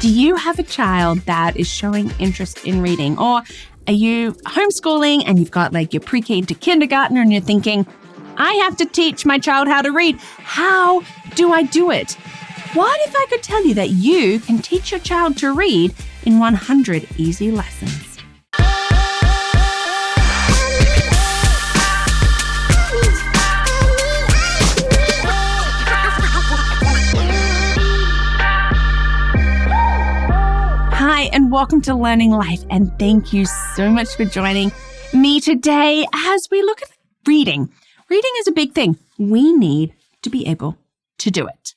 Do you have a child that is showing interest in reading? Or are you homeschooling and you've got like your pre-K to kindergartner and you're thinking, I have to teach my child how to read. How do I do it? What if I could tell you that you can teach your child to read in 100 easy lessons? Hi, and welcome to Learning Life, and thank you so much for joining me today as we look at reading. Reading is a big thing. We need to be able to do it.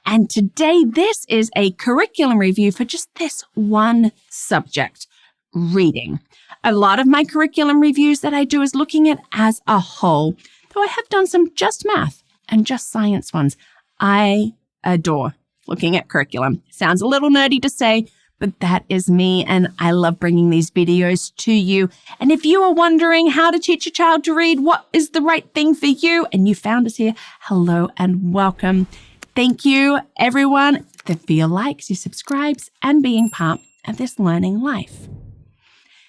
And today, this is a curriculum review for just this one subject, reading. A lot of my curriculum reviews that I do is looking at as a whole, though I have done some just math and just science ones. I adore looking at curriculum. Sounds a little nerdy to say, but that is me, and I love bringing these videos to you. And if you are wondering how to teach a child to read, what is the right thing for you, and you found us here, hello and welcome. Thank you, everyone, for your likes, your subscribes, and being part of this learning life.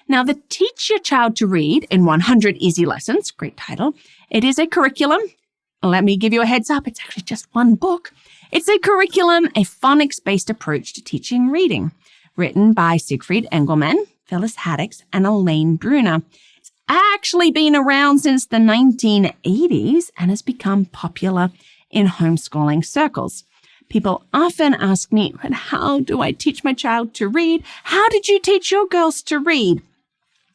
Now, the Teach Your Child to Read in 100 Easy Lessons, great title. It is a curriculum. Let me give you a heads up. It's actually just one book. It's a curriculum, a phonics-based approach to teaching reading, written by Siegfried Engelmann, Phyllis Haddix, and Elaine Bruner. It's actually been around since the 1980s and has become popular in homeschooling circles. People often ask me, but how do I teach my child to read? How did you teach your girls to read?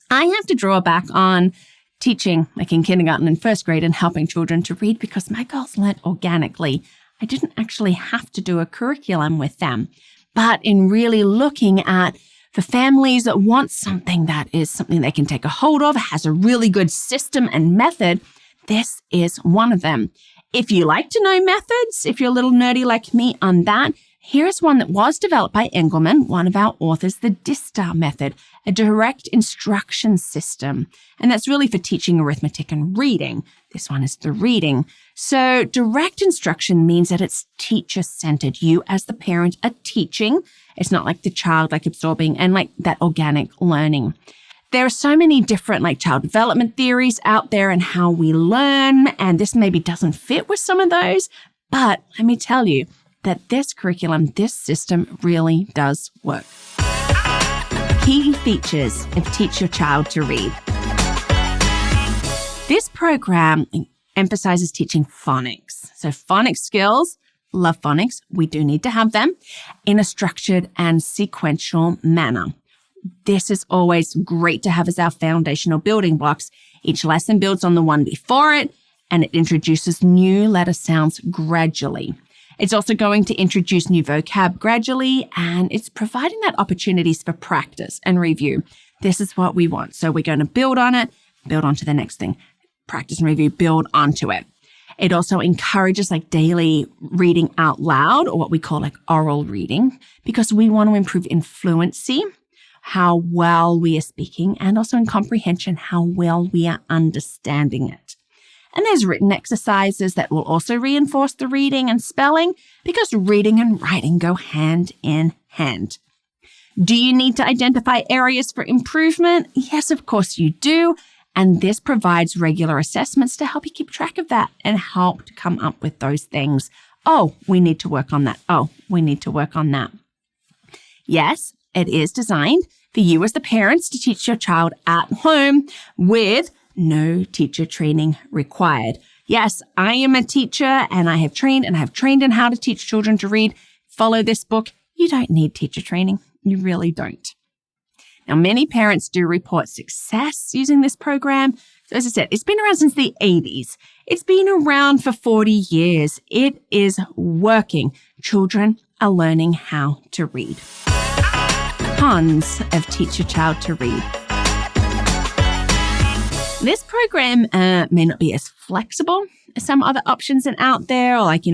I have to draw back on teaching, like in kindergarten and first grade, and helping children to read because my girls learned organically. I didn't actually have to do a curriculum with them. But in really looking at the families that want something that is something they can take a hold of, has a really good system and method, this is one of them. If you like to know methods, if you're a little nerdy like me on that, here's one that was developed by Engelmann, one of our authors, the DISTAR method, a direct instruction system. And that's really for teaching arithmetic and reading. This one is the reading. So direct instruction means that it's teacher-centered. You as the parent are teaching. It's not like the child like absorbing and like that organic learning. There are so many different like child development theories out there and how we learn. And this maybe doesn't fit with some of those. But let me tell you that this curriculum, this system really does work. Key features of Teach Your Child to Read. This program emphasizes teaching phonics. So phonics skills, love phonics, we do need to have them in a structured and sequential manner. This is always great to have as our foundational building blocks. Each lesson builds on the one before it, and it introduces new letter sounds gradually. It's also going to introduce new vocab gradually, and it's providing that opportunities for practice and review. This is what we want. So we're going to build on it, build onto the next thing. Practice and review, build onto it. It also encourages like daily reading out loud, or what we call like oral reading, because we want to improve in fluency, how well we are speaking, and also in comprehension, how well we are understanding it. And there's written exercises that will also reinforce the reading and spelling because reading and writing go hand in hand. Do you need to identify areas for improvement? Yes, of course you do. And this provides regular assessments to help you keep track of that and help to come up with those things. Oh, we need to work on that. Oh, we need to work on that. Yes, it is designed for you as the parents to teach your child at home with no teacher training required. Yes, I am a teacher and I have trained in how to teach children to read. Follow this book. You don't need teacher training. You really don't. Now, many parents do report success using this program. So as I said, it's been around since the 80s. It's been around for 40 years. It is working. Children are learning how to read. Cons of Teach Your Child to Read. This program may not be as flexible as some other options out there, or like,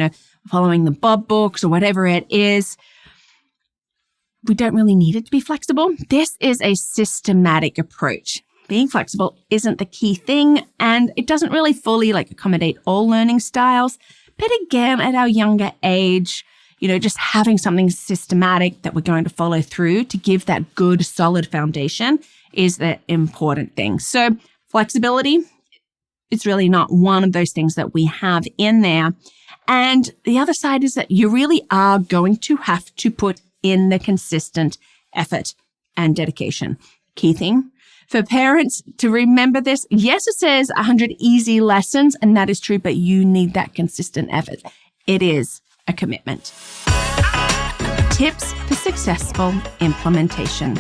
following the Bob books or whatever it is. We don't really need it to be flexible. This is a systematic approach. Being flexible isn't the key thing, and it doesn't really fully accommodate all learning styles. But again, at our younger age, just having something systematic that we're going to follow through to give that good, solid foundation is the important thing. So flexibility, it's really not one of those things that we have in there. And the other side is that you really are going to have to put in the consistent effort and dedication. Key thing for parents to remember this. Yes, it says 100 easy lessons, and that is true, but you need that consistent effort. It is a commitment. Tips for successful implementation.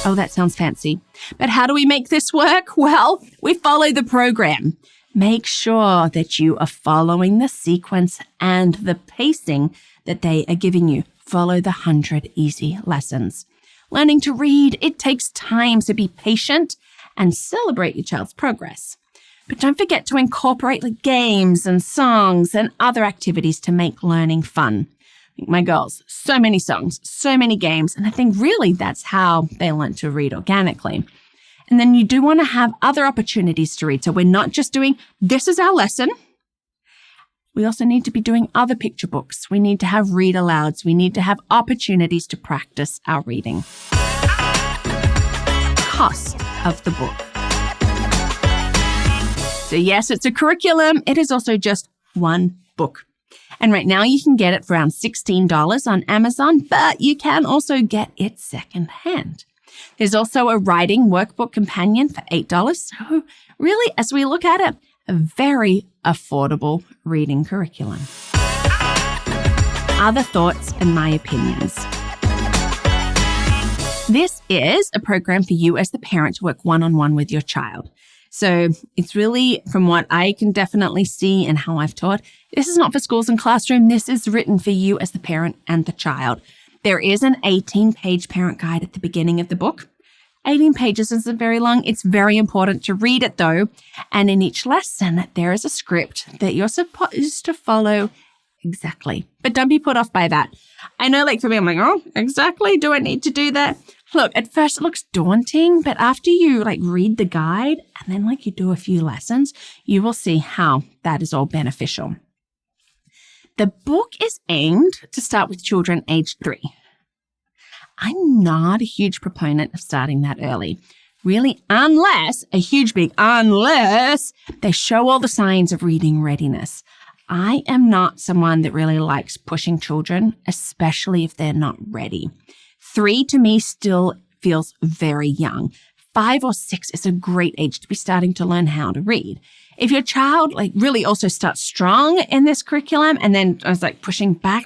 Oh, that sounds fancy. But how do we make this work? Well, we follow the program. Make sure that you are following the sequence and the pacing that they are giving you. Follow the 100 easy lessons. Learning to read, it takes time, so be patient and celebrate your child's progress. But don't forget to incorporate games and songs and other activities to make learning fun. My girls, so many songs, so many games, and I think really that's how they learn to read organically. And then you do want to have other opportunities to read. So we're not just doing, this is our lesson. We also need to be doing other picture books. We need to have read alouds. We need to have opportunities to practice our reading. Cost of the book. So yes, it's a curriculum. It is also just one book. And right now you can get it for around $16 on Amazon, but you can also get it secondhand. There's also a writing workbook companion for $8. So really, as we look at it, a very affordable reading curriculum. Other thoughts and my opinions. This is a program for you as the parent to work one-on-one with your child. So it's really, from what I can definitely see and how I've taught, this is not for schools and classroom. This is written for you as the parent and the child. There is an 18-page parent guide at the beginning of the book. 18 pages isn't very long. It's very important to read it though. And in each lesson, there is a script that you're supposed to follow exactly. But don't be put off by that. I know for me, I'm oh, exactly. Do I need to do that? Look, at first it looks daunting, but after you read the guide and then you do a few lessons, you will see how that is all beneficial. The book is aimed to start with children aged 3. I'm not a huge proponent of starting that early. Really, unless they show all the signs of reading readiness. I am not someone that really likes pushing children, especially if they're not ready. 3 to me still feels very young. 5 or 6 is a great age to be starting to learn how to read. If your child really also starts strong in this curriculum and then I was pushing back,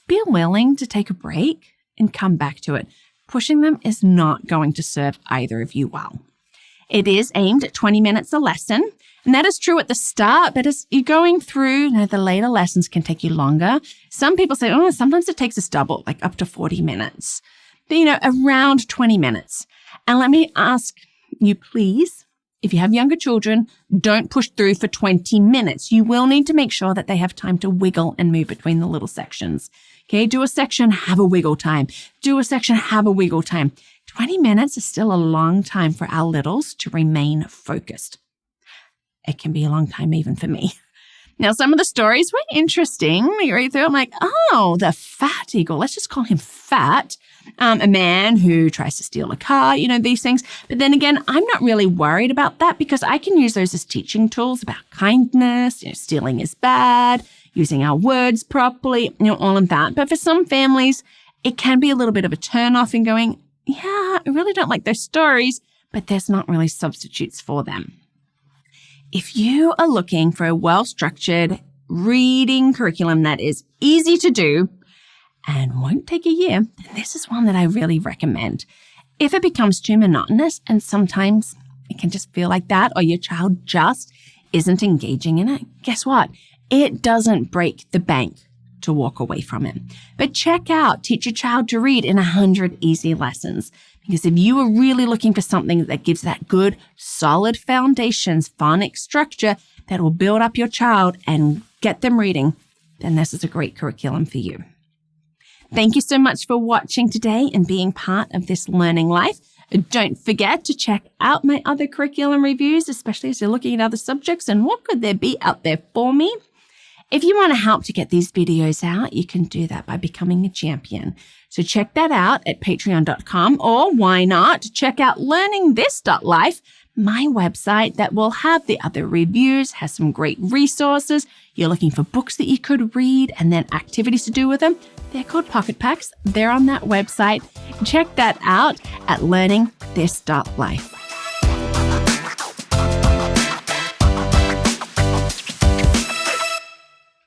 be willing to take a break and come back to it. Pushing them is not going to serve either of you well. It is aimed at 20 minutes a lesson. And that is true at the start, but as you're going through, the later lessons can take you longer. Some people say, sometimes it takes us double, up to 40 minutes. But, around 20 minutes. And let me ask you, please, if you have younger children, don't push through for 20 minutes. You will need to make sure that they have time to wiggle and move between the little sections. Okay, do a section, have a wiggle time. Do a section, have a wiggle time. 20 minutes is still a long time for our littles to remain focused. It can be a long time even for me. Now, some of the stories were interesting. You read through, I'm the fat eagle. Let's just call him Fat. A man who tries to steal a car, these things. But then again, I'm not really worried about that because I can use those as teaching tools about kindness, stealing is bad, using our words properly, all of that. But for some families, it can be a little bit of a turn off and going, yeah, I really don't like those stories, but there's not really substitutes for them. If you are looking for a well-structured reading curriculum that is easy to do and won't take a year, then this is one that I really recommend. If it becomes too monotonous, and sometimes it can just feel like that, or your child just isn't engaging in it, guess what? It doesn't break the bank to walk away from it. But check out Teach Your Child to Read in 100 Easy Lessons. Because if you are really looking for something that gives that good, solid foundations, phonics structure that will build up your child and get them reading, then this is a great curriculum for you. Thank you so much for watching today and being part of this learning life. Don't forget to check out my other curriculum reviews, especially as you're looking at other subjects and what could there be out there for me. If you want to help to get these videos out, you can do that by becoming a champion. So check that out at patreon.com, or why not check out LearningThis.Life, my website that will have the other reviews, has some great resources. You're looking for books that you could read and then activities to do with them. They're called Pocket Packs. They're on that website. Check that out at LearningThis.Life.